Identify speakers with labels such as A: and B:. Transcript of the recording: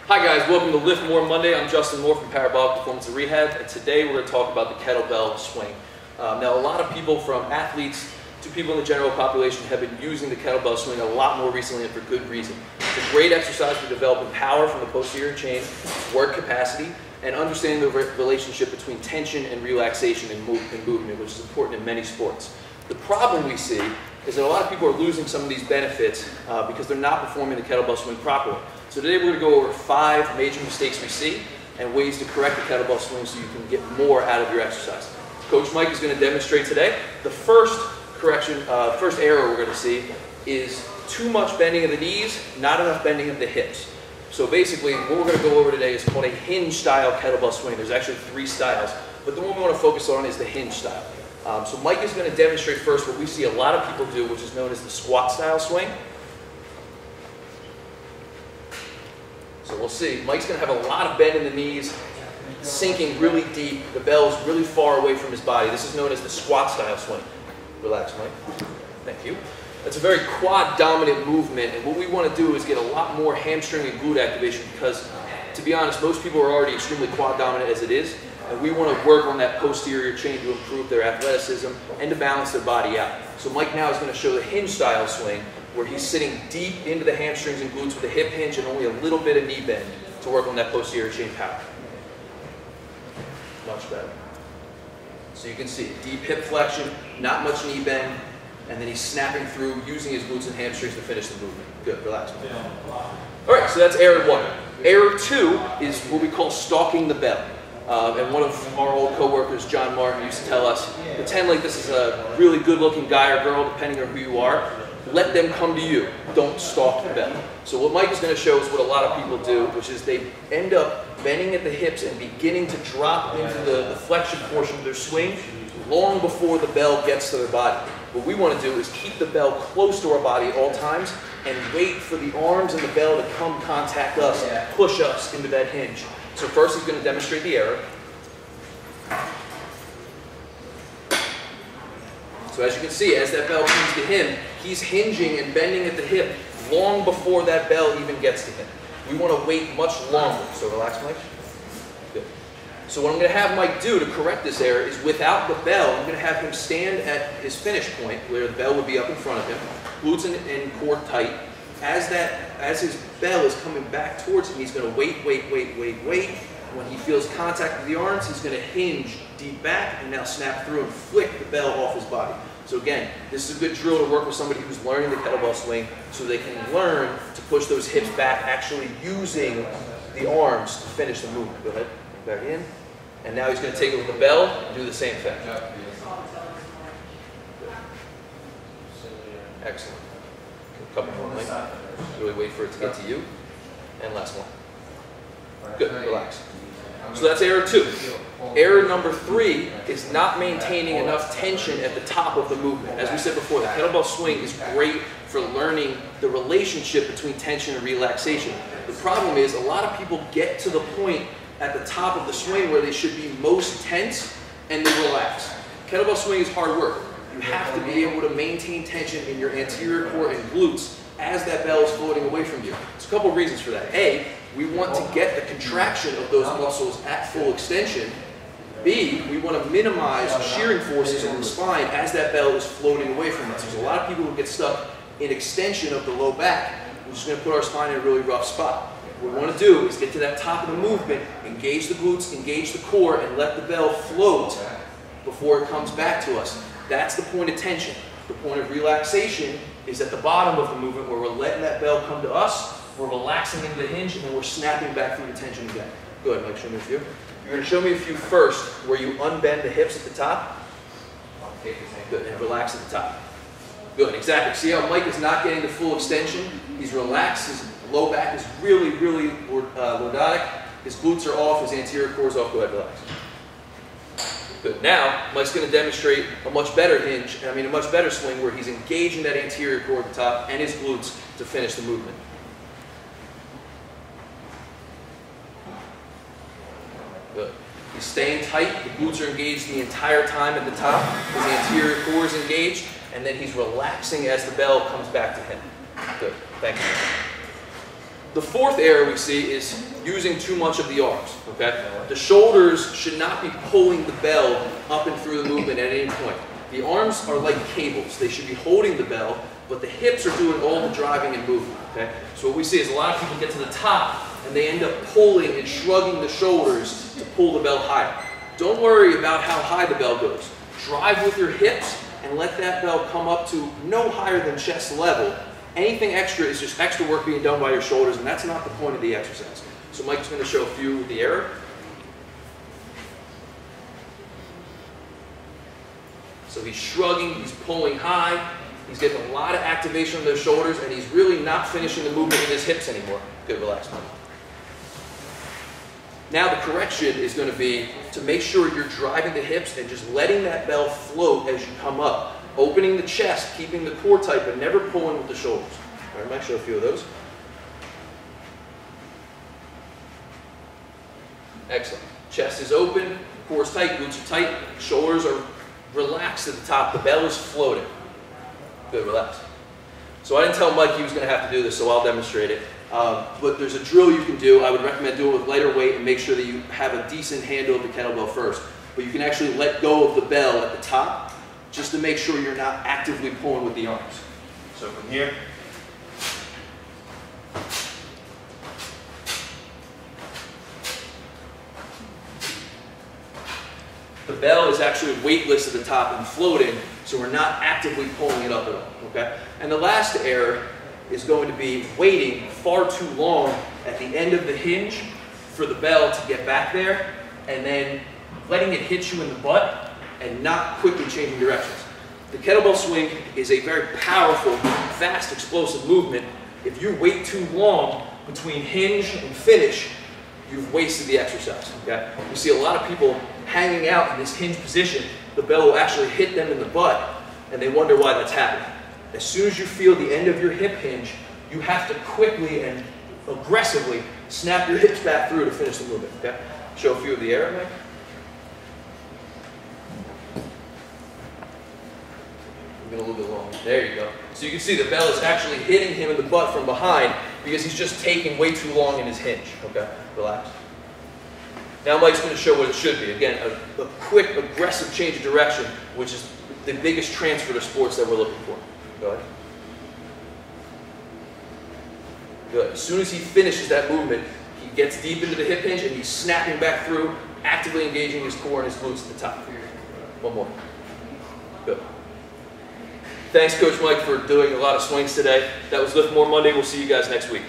A: Hi guys, welcome to Lift More Monday. I'm Justin Moore from Parabolic Performance and Rehab, and today we're going to talk about the kettlebell swing. Now, a lot of people, from athletes to people in the general population, have been using the kettlebell swing a lot more recently, and for good reason. It's a great exercise for developing power from the posterior chain, work capacity, and understanding the relationship between tension and relaxation in movement, which is important in many sports. The problem we see is that a lot of people are losing some of these benefits because they're not performing the kettlebell swing properly. So today we're going to go over 5 major mistakes we see and ways to correct the kettlebell swing so you can get more out of your exercise. Coach Mike is going to demonstrate today. The first error we're going to see is too much bending of the knees, not enough bending of the hips. So basically what we're going to go over today is called a hinge style kettlebell swing. There's actually 3 styles, but the one we want to focus on is the hinge style. So Mike is going to demonstrate first what we see a lot of people do, which is known as the squat style swing. So we'll see. Mike's going to have a lot of bend in the knees, sinking really deep. The bell's really far away from his body. This is known as the squat style swing. Relax, Mike. Thank you. That's a very quad dominant movement, and what we want to do is get a lot more hamstring and glute activation because, to be honest, most people are already extremely quad dominant as it is, and we want to work on that posterior chain to improve their athleticism and to balance their body out. So Mike now is going to show the hinge style swing, where he's sitting deep into the hamstrings and glutes with a hip hinge and only a little bit of knee bend to work on that posterior chain power. Much better. So you can see deep hip flexion, not much knee bend, and then he's snapping through using his glutes and hamstrings to finish the movement. Good, relax. All right, so that's error 1. Error 2 is what we call stalking the bell. And one of our old co-workers, John Martin, used to tell us, pretend like this is a really good-looking guy or girl, depending on who you are. Let them come to you. Don't stalk the bell. So what Mike is going to show is what a lot of people do, which is they end up bending at the hips and beginning to drop into the flexion portion of their swing long before the bell gets to their body. What we want to do is keep the bell close to our body at all times and wait for the arms and the bell to come contact us, push us into that hinge. So first he's going to demonstrate the error. So as you can see, as that bell comes to him, he's hinging and bending at the hip long before that bell even gets to him. We want to wait much longer. So relax, Mike. Good. So what I'm going to have Mike do to correct this error is without the bell, I'm going to have him stand at his finish point where the bell would be up in front of him, glutes and core tight. As his bell is coming back towards him, he's going to wait. When he feels contact with the arms, he's going to hinge deep back and now snap through and flick the bell off his body. So again, this is a good drill to work with somebody who's learning the kettlebell swing so they can learn to push those hips back, actually using the arms to finish the movement. Go ahead, back in. And now he's going to take it with the bell and do the same thing. Excellent. A couple more, Mike. Really wait for it to get to you. And last one. Good, relax. So that's error 2. Error number 3 is not maintaining enough tension at the top of the movement. As we said before, the kettlebell swing is great for learning the relationship between tension and relaxation. The problem is a lot of people get to the point at the top of the swing where they should be most tense and they relax. Kettlebell swing is hard work. You have to be able to maintain tension in your anterior core and glutes as that bell is floating away from you. There's a couple of reasons for that. A, we want to get the contraction of those muscles at full extension. B, we want to minimize shearing forces in the spine as that bell is floating away from us. There's a lot of people who get stuck in extension of the low back, which is going to put our spine in a really rough spot. What we want to do is get to that top of the movement, engage the glutes, engage the core, and let the bell float before it comes back to us. That's the point of tension. The point of relaxation is at the bottom of the movement where we're letting that bell come to us, we're relaxing into the hinge, and then we're snapping back through the tension again. Go ahead, Mike, show me a few. You're going to show me a few first where you unbend the hips at the top. Good, and relax at the top. Good, exactly. See how Mike is not getting the full extension? He's relaxed, his low back is really lordotic. His glutes are off, his anterior core is off. Go ahead, relax. Good. Now, Mike's going to demonstrate a much better swing where he's engaging that anterior core at the top and his glutes to finish the movement. Good. He's staying tight, the glutes are engaged the entire time at the top, his anterior core is engaged, and then he's relaxing as the bell comes back to him. Good. Thank you. The fourth error we see is using too much of the arms, okay? The shoulders should not be pulling the bell up and through the movement at any point. The arms are like cables. They should be holding the bell, but the hips are doing all the driving and movement, okay? So what we see is a lot of people get to the top and they end up pulling and shrugging the shoulders to pull the bell higher. Don't worry about how high the bell goes. Drive with your hips and let that bell come up to no higher than chest level. Anything extra is just extra work being done by your shoulders, and that's not the point of the exercise. So Mike's going to show a few with the error. So he's shrugging, he's pulling high, he's getting a lot of activation on those shoulders, and he's really not finishing the movement in his hips anymore. Good, relax, Mike. Now the correction is going to be to make sure you're driving the hips and just letting that bell float as you come up. Opening the chest, keeping the core tight, but never pulling with the shoulders. All right, Mike, show a few of those. Excellent. Chest is open, core is tight, glutes are tight, shoulders are relaxed at the top, the bell is floating. Good, relax. So I didn't tell Mike he was going to have to do this, so I'll demonstrate it. But there's a drill you can do. I would recommend doing it with lighter weight and make sure that you have a decent handle of the kettlebell first. But you can actually let go of the bell at the top just to make sure you're not actively pulling with the arms. So from here, the bell is actually weightless at the top and floating, so we're not actively pulling it up at all, okay? And the last error is going to be waiting far too long at the end of the hinge for the bell to get back there, and then letting it hit you in the butt and not quickly changing directions. The kettlebell swing is a very powerful, fast, explosive movement. If you wait too long between hinge and finish, you've wasted the exercise, okay? You see a lot of people hanging out in this hinge position. The bell will actually hit them in the butt, and they wonder why that's happening. As soon as you feel the end of your hip hinge, you have to quickly and aggressively snap your hips back through to finish the movement, okay? Show a few of the error, Mike. A little bit long. There you go. So you can see the bell is actually hitting him in the butt from behind because he's just taking way too long in his hinge. Okay, relax. Now Mike's going to show what it should be. Again, a quick, aggressive change of direction, which is the biggest transfer to sports that we're looking for. Go ahead. Good. As soon as he finishes that movement, he gets deep into the hip hinge and he's snapping back through, actively engaging his core and his glutes at the top. One more. Good. Thanks, Coach Mike, for doing a lot of swings today. That was Lift More Monday. We'll see you guys next week.